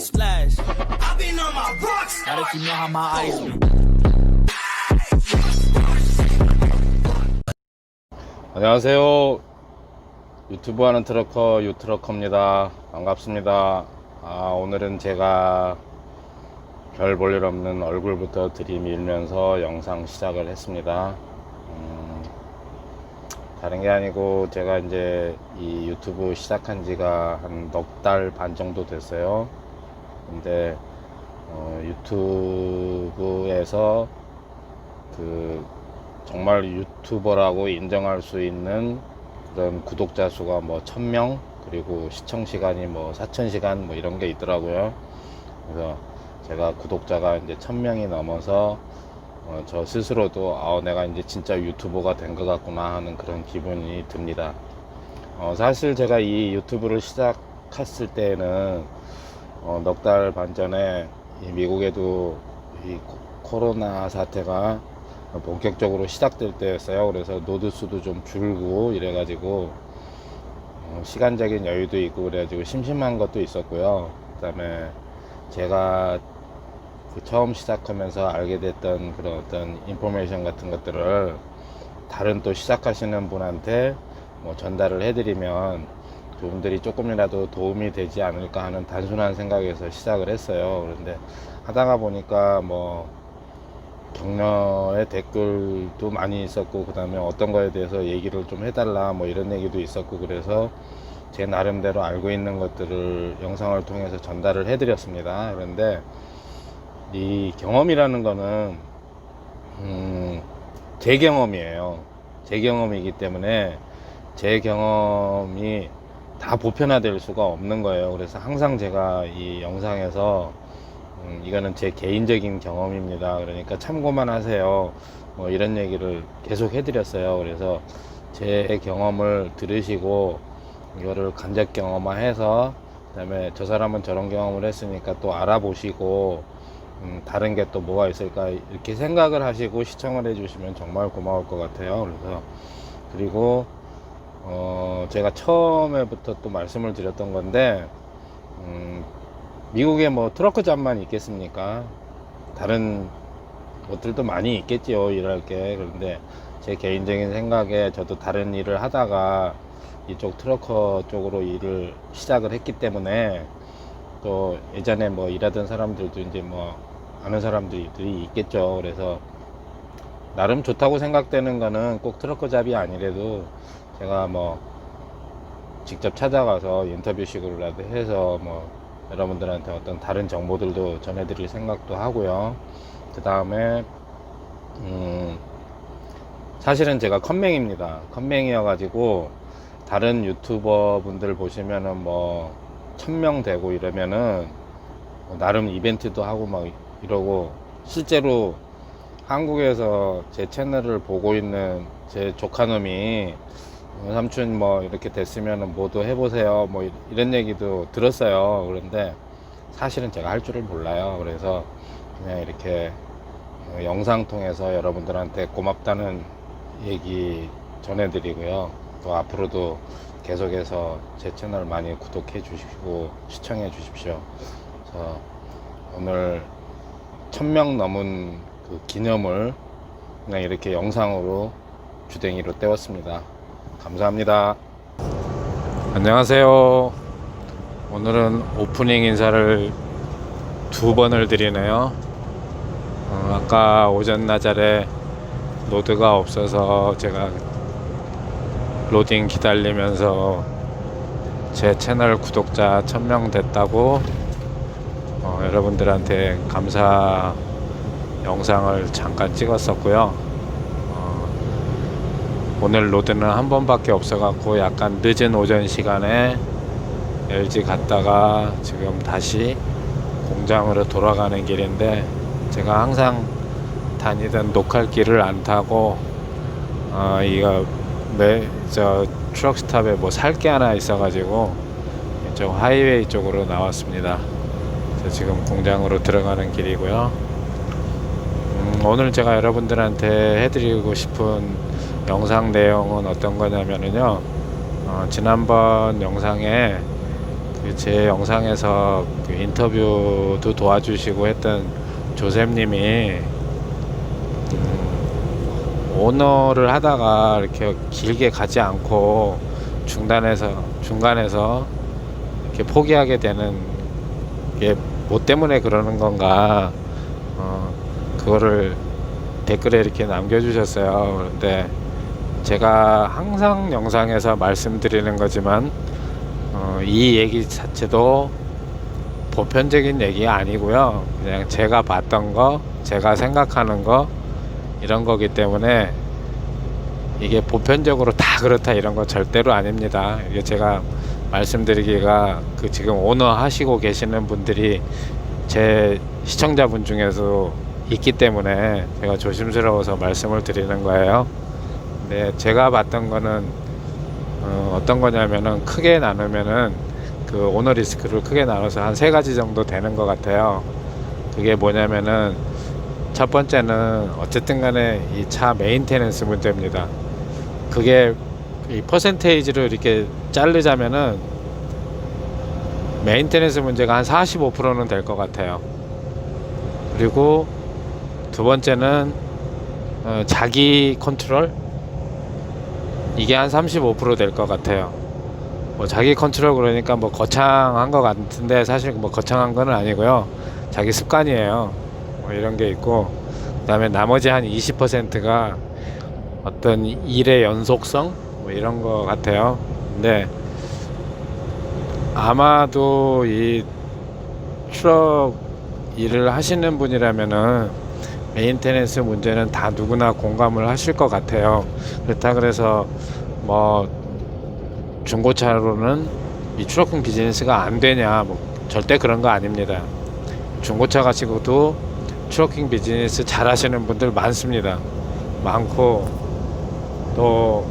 Splash. I've been on my rocks. Now that you know how my eyes be. 안녕하세요. 유튜브 하는 트러커 유트러커입니다. 반갑습니다. 오늘은 제가 별 볼 일 없는 얼굴부터 들이밀면서 영상 시작을 했습니다. 다른 게 아니고 제가 이제 이 유튜브 시작한 지가 한 넉 달 반 정도 됐어요. 근데 유튜브에서 정말 유튜버라고 인정할 수 있는 그런 구독자 수가 뭐 1000명, 그리고 시청 시간이 뭐 4000시간 뭐 이런 게 있더라고요. 그래서 제가 구독자가 이제 1000명이 넘어서 저 스스로도 내가 이제 진짜 유튜버가 된 것 같구나 하는 그런 기분이 듭니다. 사실 제가 이 유튜브를 시작했을 때는 넉 달 반 전에 이 미국에도 이 코로나 사태가 본격적으로 시작될 때였어요. 그래서 노드 수도 좀 줄고 이래가지고 시간적인 여유도 있고 그래가지고 심심한 것도 있었고요. 그 다음에 제가 처음 시작하면서 알게 됐던 그런 어떤 인포메이션 같은 것들을 다른 또 시작하시는 분한테 뭐 전달을 해드리면 그분들이 조금이라도 도움이 되지 않을까 하는 단순한 생각에서 시작을 했어요. 그런데 하다가 보니까 뭐 격려의 댓글도 많이 있었고, 그 다음에 어떤 거에 대해서 얘기를 좀 해달라 뭐 이런 얘기도 있었고, 그래서 제 나름대로 알고 있는 것들을 영상을 통해서 전달을 해드렸습니다. 그런데 이 경험이라는 거는 제 경험이에요. 제 경험이기 때문에 제 경험이 다 보편화될 수가 없는 거예요. 그래서 항상 제가 이 영상에서 이거는 제 개인적인 경험입니다, 그러니까 참고만 하세요, 뭐 이런 얘기를 계속 해드렸어요. 그래서 제 경험을 들으시고 이거를 간접 경험화해서, 그 다음에 저 사람은 저런 경험을 했으니까 또 알아보시고 다른 게 또 뭐가 있을까 이렇게 생각을 하시고 시청을 해주시면 정말 고마울 것 같아요. 그리고 제가 처음에부터 또 말씀을 드렸던 건데, 미국에 뭐 트러크 잡만 있겠습니까? 다른 것들도 많이 있겠지요, 일할 게. 그런데 제 개인적인 생각에 저도 다른 일을 하다가 이쪽 트러커 쪽으로 일을 시작을 했기 때문에, 또 예전에 뭐 일하던 사람들도 이제 뭐 아는 사람들이 있겠죠. 그래서 나름 좋다고 생각되는 거는 꼭 트러커 잡이 아니래도 제가 뭐 직접 찾아가서 인터뷰식으로라도 해서 뭐 여러분들한테 어떤 다른 정보들도 전해드릴 생각도 하고요. 그 다음에 사실은 제가 컴맹입니다. 컴맹이어가지고 다른 유튜버 분들 보시면은 뭐 1000명 되고 이러면은 나름 이벤트도 하고 막 이러고, 실제로 한국에서 제 채널을 보고 있는 제 조카놈이 삼촌 뭐 이렇게 됐으면 뭐도 해보세요 뭐 이런 얘기도 들었어요. 그런데 사실은 제가 할 줄을 몰라요. 그래서 그냥 이렇게 영상 통해서 여러분들한테 고맙다는 얘기 전해드리고요. 또 앞으로도 계속해서 제 채널 많이 구독해 주시고 시청해 주십시오. 그래서 오늘 1000명 넘은 그 기념을 그냥 이렇게 영상으로 주댕이로 때웠습니다. 감사합니다. 안녕하세요. 오늘은 오프닝 인사를 2번을 드리네요. 아까 오전 나절에 로드가 없어서 제가 로딩 기다리면서 제 채널 구독자 1000명 됐다고 여러분들한테 감사 영상을 잠깐 찍었었고요. 오늘 로드는 한 번밖에 없어 갖고 약간 늦은 오전 시간에 LG 갔다가 지금 다시 공장으로 돌아가는 길인데, 제가 항상 다니던 노칼길을 안 타고 이거 저 트럭 스탑에 뭐 살 게 하나 있어 가지고 이쪽 하이웨이 쪽으로 나왔습니다. 그래서 지금 공장으로 들어가는 길이고요. 오늘 제가 여러분들한테 해드리고 싶은 영상 내용은 어떤 거냐면요, 지난번 영상에 제 영상에서 그 인터뷰도 도와주시고 했던 조셉님이 오너를 하다가 이렇게 길게 가지 않고 중간에서 이렇게 포기하게 되는 게 뭐 때문에 그러는 건가, 그거를 댓글에 이렇게 남겨주셨어요. 그런데 제가 항상 영상에서 말씀드리는 거지만 이 얘기 자체도 보편적인 얘기가 아니고요. 그냥 제가 봤던 거, 제가 생각하는 거, 이런 거기 때문에 이게 보편적으로 다 그렇다 이런 거 절대로 아닙니다. 이게 제가 말씀드리기가 지금 오너 하시고 계시는 분들이 제 시청자분 중에서 있기 때문에 제가 조심스러워서 말씀을 드리는 거예요. 근데 제가 봤던 거는 어떤 거냐면은 크게 나누면은 그 오너 리스크를 크게 나눠서 한 3가지 정도 되는 것 같아요. 그게 뭐냐면은 첫 번째는 어쨌든 간에 이 차 메인테넌스 문제입니다. 그게 이 퍼센테이지로 이렇게 자르자면은 메인테넌스 문제가 한 45%는 될 것 같아요. 그리고 두 번째는 자기 컨트롤, 이게 한 35% 될 것 같아요. 뭐 자기 컨트롤 그러니까 뭐 거창한 것 같은데 사실 뭐 거창한 건 아니고요. 자기 습관이에요. 뭐 이런 게 있고, 그 다음에 나머지 한 20%가 어떤 일의 연속성 뭐 이런 거 같아요. 근데 아마도 이 트럭 일을 하시는 분이라면은 메인테넌스 문제는 다 누구나 공감을 하실 것 같아요. 그렇다 그래서 뭐 중고차로는 이 트럭킹 비즈니스가 안 되냐, 뭐 절대 그런 거 아닙니다. 중고차 가지고도 트럭킹 비즈니스 잘 하시는 분들 많습니다. 많고, 또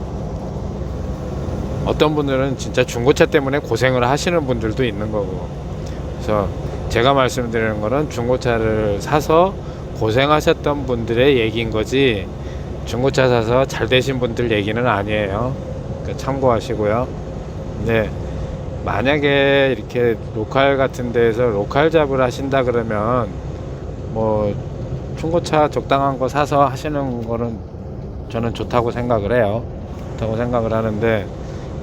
어떤 분들은 진짜 중고차 때문에 고생을 하시는 분들도 있는 거고. 그래서 제가 말씀드리는 거는 중고차를 사서 고생하셨던 분들의 얘기인 거지, 중고차 사서 잘 되신 분들 얘기는 아니에요. 그러니까 참고하시고요. 근데 만약에 이렇게 로컬 같은 데에서 로컬 잡을 하신다 그러면 뭐 중고차 적당한 거 사서 하시는 거는 저는 좋다고 생각을 해요. 좋다고 생각을 하는데,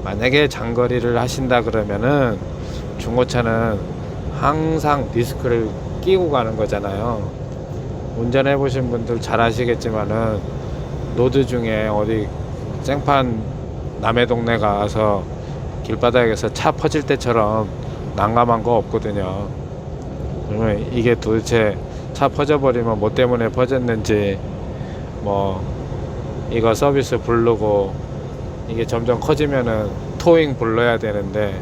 만약에 장거리를 하신다 그러면은 중고차는 항상 디스크를 끼고 가는 거잖아요. 운전해 보신 분들 잘 아시겠지만은 로드 중에 어디 생판 남의 동네 가서 길바닥에서 차 퍼질 때처럼 난감한 거 없거든요. 그러면 이게 도대체 차 퍼져버리면 뭐 때문에 퍼졌는지, 뭐 이거 서비스 부르고 이게 점점 커지면은 토잉 불러야 되는데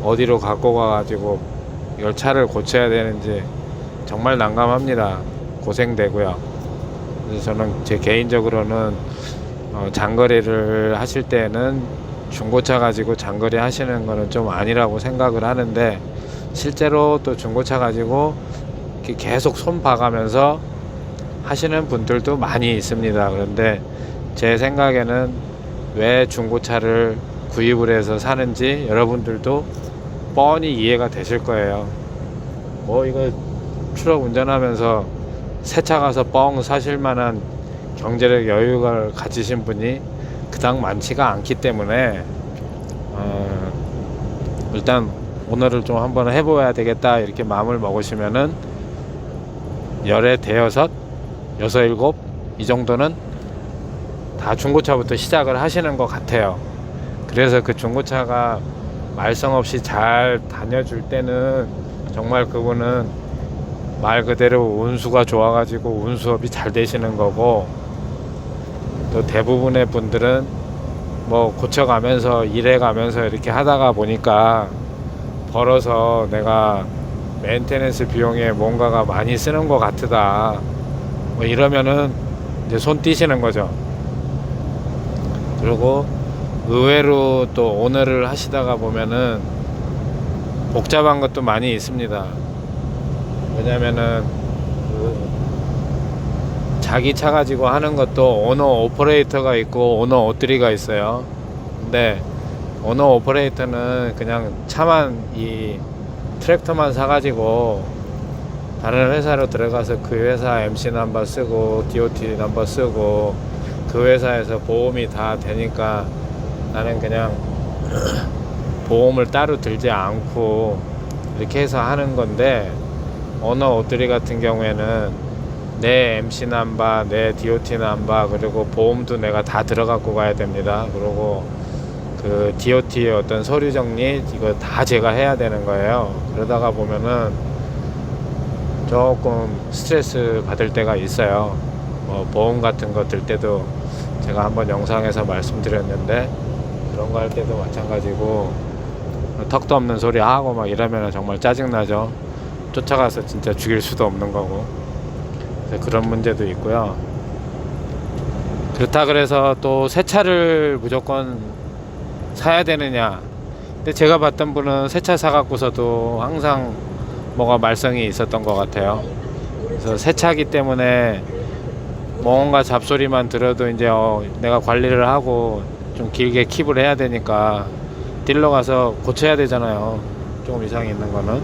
어디로 갖고 가가지고 이걸 차를 고쳐야 되는지 정말 난감합니다. 고생되고요. 그래서 저는 제 개인적으로는 장거리를 하실 때는 중고차 가지고 장거리 하시는 거는 좀 아니라고 생각을 하는데, 실제로 또 중고차 가지고 계속 손 봐가면서 하시는 분들도 많이 있습니다. 그런데 제 생각에는 왜 중고차를 구입을 해서 사는지 여러분들도 뻔히 이해가 되실 거예요. 뭐 이거 트럭 운전하면서 새 차 가서 뻥 사실 만한 경제력 여유가 가지신 분이 그닥 많지가 않기 때문에 일단 오늘을 좀 한번 해봐야 되겠다 이렇게 마음을 먹으시면은 열에 대여섯, 여섯, 일곱 이 정도는 다 중고차부터 시작을 하시는 것 같아요. 그래서 그 중고차가 말썽 없이 잘 다녀줄 때는 정말 그분은 말 그대로 운수가 좋아가지고 운수업이 잘 되시는 거고, 또 대부분의 분들은 뭐 고쳐가면서 일해가면서 이렇게 하다가 보니까 벌어서 내가 메인테넌스 비용에 뭔가가 많이 쓰는 것 같다, 뭐 이러면은 이제 손 띄시는 거죠. 그리고 의외로 또 오너를 하시다가 보면은 복잡한 것도 많이 있습니다. 왜냐면은 자기 차 가지고 하는 것도 오너 오퍼레이터가 있고 오너 오뜨리가 있어요. 근데 오너 오퍼레이터는 그냥 차만 이 트랙터만 사가지고 다른 회사로 들어가서 그 회사 MC 넘버 쓰고 DOT 넘버 쓰고 그 회사에서 보험이 다 되니까 나는 그냥 보험을 따로 들지 않고 이렇게 해서 하는 건데, 오너 오토리 같은 경우에는 내 MC 넘버, 내 DOT 넘버, 그리고 보험도 내가 다 들어갖고 가야 됩니다. 그리고 그 DOT의 어떤 서류 정리 이거 다 제가 해야 되는 거예요. 그러다가 보면은 조금 스트레스 받을 때가 있어요. 보험 같은 거 들 때도 제가 한번 영상에서 말씀드렸는데, 그런 거 할 때도 마찬가지고 턱도 없는 소리 하고 막 이러면 정말 짜증나죠. 쫓아가서 진짜 죽일 수도 없는 거고. 그런 문제도 있고요. 그렇다 그래서 또 새 차를 무조건 사야 되느냐. 근데 제가 봤던 분은 새 차 사갖고서도 항상 뭐가 말썽이 있었던 것 같아요. 그래서 새 차기 때문에 뭔가 잡소리만 들어도 이제 내가 관리를 하고 좀 길게 킵을 해야 되니까 딜러 가서 고쳐야 되잖아요. 조금 이상이 있는 거는.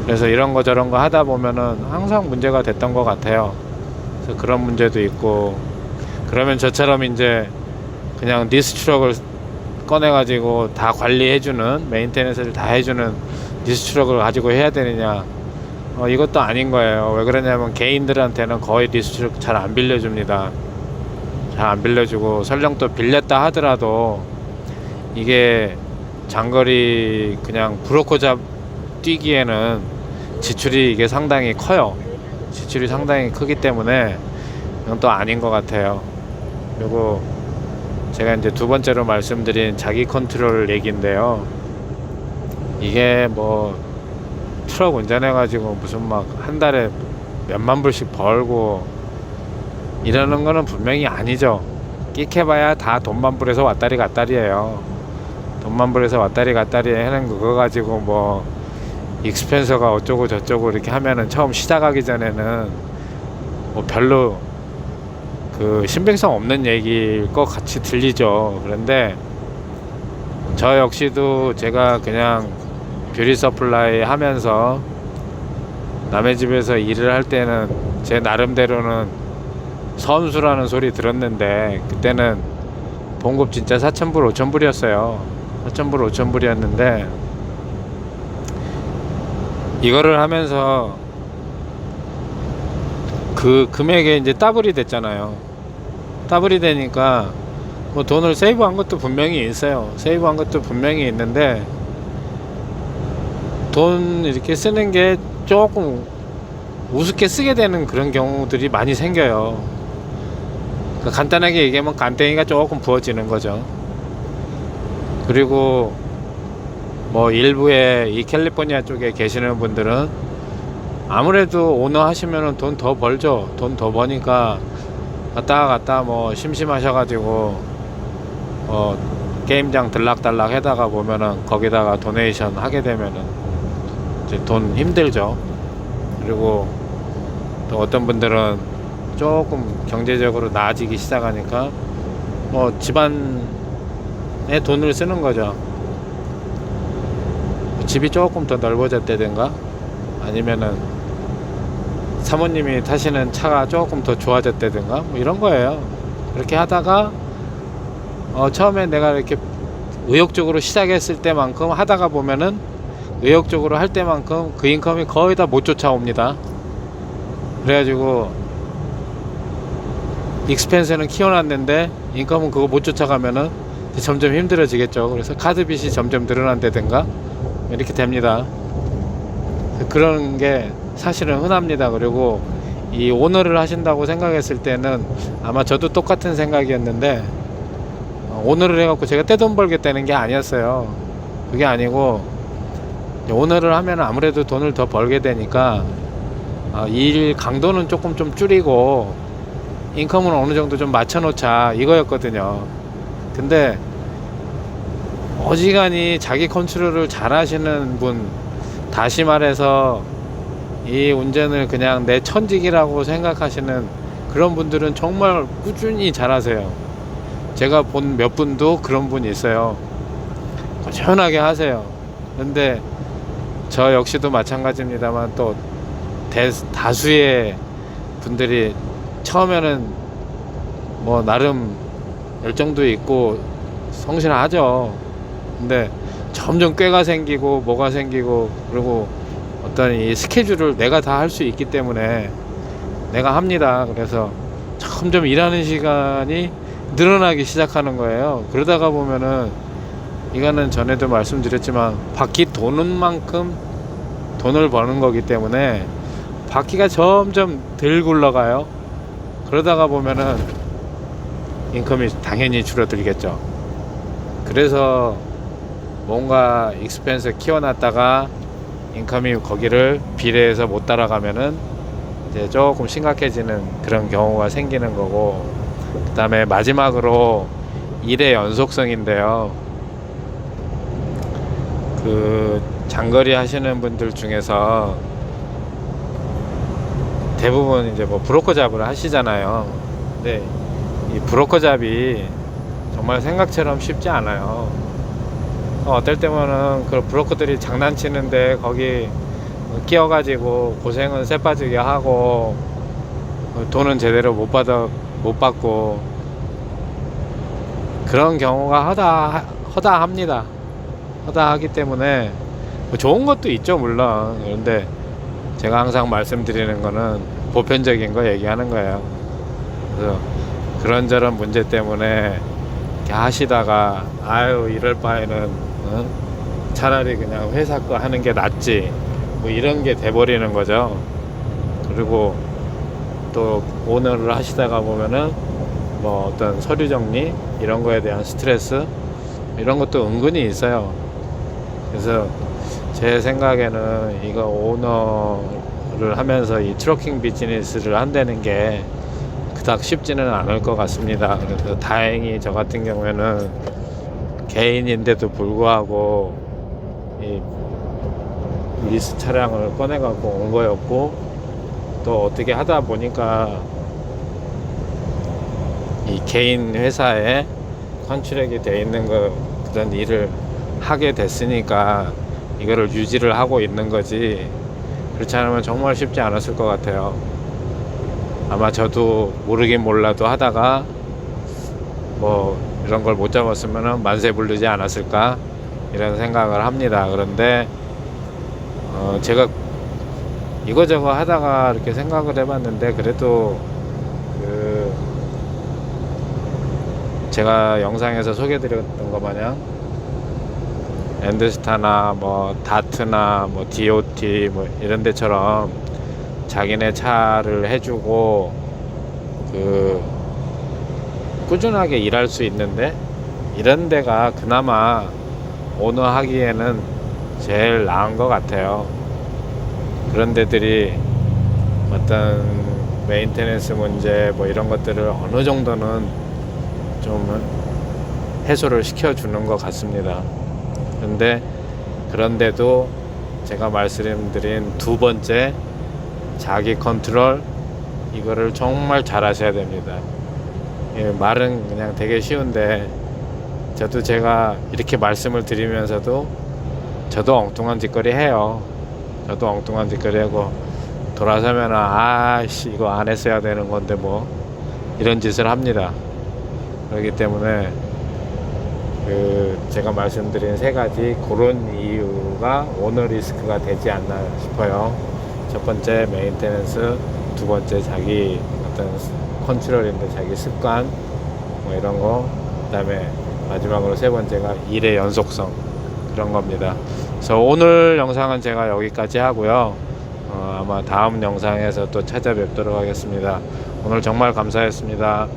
그래서 이런 거 저런 거 하다 보면은 항상 문제가 됐던 것 같아요. 그래서 그런 문제도 있고, 그러면 저처럼 이제 그냥 니스 트럭을 꺼내가지고 다 관리해주는, 메인테너스를 다 해주는 니스 트럭을 가지고 해야 되느냐. 이것도 아닌 거예요. 왜 그러냐면 개인들한테는 거의 니스 트럭 잘 안 빌려줍니다. 잘 안 빌려주고, 설령 또 빌렸다 하더라도 이게 장거리 그냥 브로커 뛰기에는 지출이 이게 상당히 커요. 지출이 상당히 크기 때문에 이건 또 아닌 것 같아요. 그리고 제가 이제 두 번째로 말씀드린 자기 컨트롤 얘기인데요. 이게 뭐 트럭 운전해가지고 무슨 막 한 달에 몇만 불씩 벌고 이러는 거는 분명히 아니죠. 끽해봐야 다 돈만 불에서 왔다리 갔다리예요. 돈만 불에서 왔다리 갔다리 하는 그거 가지고 뭐 익스펜서가 어쩌고 저쩌고 이렇게 하면은 처음 시작하기 전에는 뭐 별로 그 신빙성 없는 얘기일 것 같이 들리죠. 그런데 저 역시도 제가 그냥 뷰리 서플라이 하면서 남의 집에서 일을 할 때는 제 나름대로는 선수라는 소리 들었는데, 그때는 봉급 진짜 4,000불 5,000불이었어요 4,000불 5,000불이었는데 이거를 하면서 그 금액에 이제 더블이 됐잖아요. 더블이 되니까 뭐 돈을 세이브한 것도 분명히 있어요. 세이브한 것도 분명히 있는데 돈 이렇게 쓰는 게 조금 우습게 쓰게 되는 그런 경우들이 많이 생겨요. 그러니까 간단하게 얘기하면 간땡이가 조금 부어지는 거죠. 그리고 뭐 일부의 이 캘리포니아 쪽에 계시는 분들은 아무래도 오너 하시면은 돈 더 벌죠. 돈 더 버니까 갔다 뭐 심심하셔가지고 게임장 들락달락 해다가 보면은 거기다가 도네이션 하게 되면은 이제 돈 힘들죠. 그리고 또 어떤 분들은 조금 경제적으로 나아지기 시작하니까 뭐 집안에 돈을 쓰는 거죠. 집이 조금 더 넓어졌다든가 아니면은 사모님이 타시는 차가 조금 더 좋아졌다든가 뭐 이런 거예요. 그렇게 하다가 처음에 내가 이렇게 의욕적으로 시작했을 때만큼 하다가 보면은 의욕적으로 할 때만큼 그 인컴이 거의 다 못 쫓아옵니다. 그래가지고 익스펜스는 키워놨는데 인컴은 그거 못 쫓아가면은 점점 힘들어지겠죠. 그래서 카드빚이 점점 늘어난다든가 이렇게 됩니다. 그런 게 사실은 흔합니다. 그리고 이 오너를 하신다고 생각했을 때는 아마 저도 똑같은 생각이었는데 오너를 해갖고 제가 떼돈 벌겠다는 게 아니었어요. 그게 아니고 오너를 하면 아무래도 돈을 더 벌게 되니까 일 강도는 조금 좀 줄이고 인컴은 어느 정도 좀 맞춰놓자 이거였거든요. 근데 어지간히 자기 컨트롤을 잘 하시는 분, 다시 말해서 이 운전을 그냥 내 천직이라고 생각하시는 그런 분들은 정말 꾸준히 잘 하세요. 제가 본 몇 분도 그런 분이 있어요. 꾸준하게 하세요. 근데 저 역시도 마찬가지입니다만 또 다수의 분들이 처음에는 뭐 나름 열정도 있고 성실하죠. 근데 점점 꾀가 생기고 뭐가 생기고, 그리고 어떤 이 스케줄을 내가 다 할 수 있기 때문에 내가 합니다. 그래서 점점 일하는 시간이 늘어나기 시작하는 거예요. 그러다가 보면은 이거는 전에도 말씀드렸지만 바퀴 도는 만큼 돈을 버는 거기 때문에 바퀴가 점점 덜 굴러가요. 그러다가 보면은 인컴이 당연히 줄어들겠죠. 그래서 뭔가 익스펜스 키워놨다가 인컴이 거기를 비례해서 못 따라가면은 이제 조금 심각해지는 그런 경우가 생기는 거고, 그 다음에 마지막으로 일의 연속성인데요. 그 장거리 하시는 분들 중에서 대부분 이제 뭐 브로커 잡을 하시잖아요. 근데 이 브로커 잡이 정말 생각처럼 쉽지 않아요. 어떨 때면은 그 브로커들이 장난치는데 거기 끼어가지고 고생은 쇠빠지게 하고 돈은 제대로 못 받고 그런 경우가 허다합니다. 허다하기 때문에 좋은 것도 있죠, 물론. 그런데 제가 항상 말씀드리는 거는 보편적인 거 얘기하는 거예요. 그래서 그런저런 문제 때문에 이렇게 하시다가 아유 이럴 바에는 차라리 그냥 회사 거 하는 게 낫지, 뭐 이런 게 돼버리는 거죠. 그리고 또 오너를 하시다가 보면은 뭐 어떤 서류 정리 이런 거에 대한 스트레스 이런 것도 은근히 있어요. 그래서 제 생각에는 이거 오너를 하면서 이 트러킹 비즈니스를 한다는 게 그닥 쉽지는 않을 것 같습니다. 그래서 다행히 저 같은 경우에는 개인인데도 불구하고 이 리스 차량을 꺼내 갖고 온 거였고, 또 어떻게 하다 보니까 이 개인 회사에 컨트랙이 돼 있는 그런 일을 하게 됐으니까 이거를 유지를 하고 있는 거지, 그렇지 않으면 정말 쉽지 않았을 것 같아요. 아마 저도 모르긴 몰라도 하다가 뭐 이런 걸 못 잡았으면 만세 부르지 않았을까 이런 생각을 합니다. 그런데 제가 이거저거 하다가 이렇게 생각을 해봤는데, 그래도 제가 영상에서 소개드렸던 것 마냥 랜드스타나 뭐 다트나 뭐 DOT 뭐 이런 데처럼 자기네 차를 해주고 꾸준하게 일할 수 있는데, 이런 데가 그나마 오너 하기에는 제일 나은 것 같아요. 그런 데들이 어떤 메인테넌스 문제 뭐 이런 것들을 어느 정도는 좀 해소를 시켜주는 것 같습니다. 그런데 그런데도 제가 말씀드린 두 번째 자기 컨트롤, 이거를 정말 잘 하셔야 됩니다. 예, 말은 그냥 되게 쉬운데 저도 제가 이렇게 말씀을 드리면서도 저도 엉뚱한 짓거리 해요. 저도 엉뚱한 짓거리 하고 돌아서면 아씨 이거 안 했어야 되는 건데 뭐 이런 짓을 합니다. 그렇기 때문에 제가 말씀드린 세 가지 그런 이유가 오너 리스크가 되지 않나 싶어요. 첫 번째 메인테넌스, 두 번째 자기 어떤 컨트롤인데 자기 습관 뭐 이런 거, 그 다음에 마지막으로 세 번째가 일의 연속성, 그런 겁니다. 그래서 오늘 영상은 제가 여기까지 하고요. 아마 다음 영상에서 또 찾아뵙도록 하겠습니다. 오늘 정말 감사했습니다.